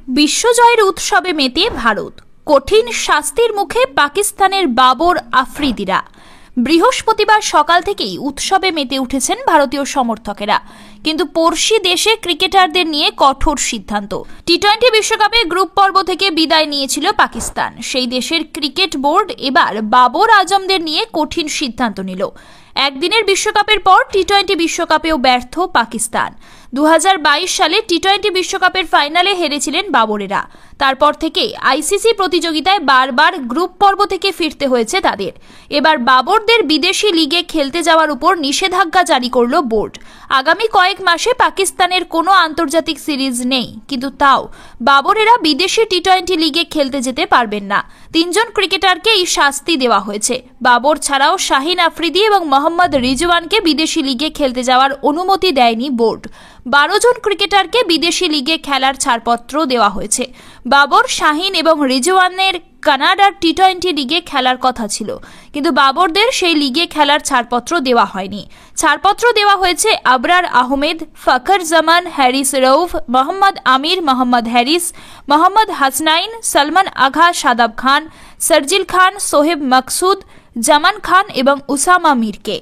বিশ্বজয়ের উৎসবে মেতে ভারত, কঠিন শাস্তির মুখে পাকিস্তানের বাবর আফ্রিদিরা। বৃহস্পতিবার সকাল থেকেই উৎসবে মেতে উঠেছেন ভারতীয় সমর্থকেরা, কিন্তু পড়শি দেশে ক্রিকেটারদের নিয়ে কঠোর সিদ্ধান্ত। টি-20 বিশ্বকাপে গ্রুপ পর্ব থেকে বিদায় নিয়েছিল পাকিস্তান। সেই দেশের ক্রিকেট বোর্ড এবার বাবর আজমদের নিয়ে কঠিন সিদ্ধান্ত নিল। একদিনের বিশ্বকাপের পর টি-20 বিশ্বকাপেও ব্যর্থ পাকিস্তান। 2022 সালে টি-20 বিশ্বকাপের ফাইনালে হেরেছিলেন বাবরেরা। তারপর থেকে আইসিসি প্রতিযোগিতায় বারবার গ্রুপ পর্ব থেকে ফিরতে হয়েছে তাদের। এবার বাবরদের বিদেশি লিগে খেলতে যাওয়ার উপর নিষেধাজ্ঞা জারি করল বোর্ড। আগামী কয়েক মাসে পাকিস্তানের কোনো আন্তর্জাতিক সিরিজ নেই, কিন্তু তাও বাবরেরা বিদেশি টি-20 লিগে খেলতে যেতে পারবেন না। 3 জন ক্রিকেটারকে এই শাস্তি দেওয়া হয়েছে। বাবর ছাড়াও শাহিন আফ্রিদি এবং মোহাম্মদ রিজওয়ানকে বিদেশি লিগে খেলতে যাওয়ার অনুমতি দেয়নি বোর্ড। 12 জন ক্রিকেটারকে বিদেশি লিগে খেলার ছাড়পত্র দেওয়া হয়েছে। বাবর, শাহিন এবং রিজওয়ানের কানাডার টি-20 লিগে খেলার কথা ছিল, কিন্তু বাবরদের সেই লিগে খেলার ছাড়পত্র দেওয়া হয়নি। ছাড়পত্র দেওয়া হয়েছে আবরার আহমেদ, ফখর জামান, হ্যারিস রউফ, মোহাম্মদ আমির, মোহাম্মদ হ্যারিস, মোহাম্মদ হাসনাইন, সলমান আগা, শাদাব খান, সরজিল খান, সোহেব মকসুদ, জামান খান এবং উসামা মিরকে।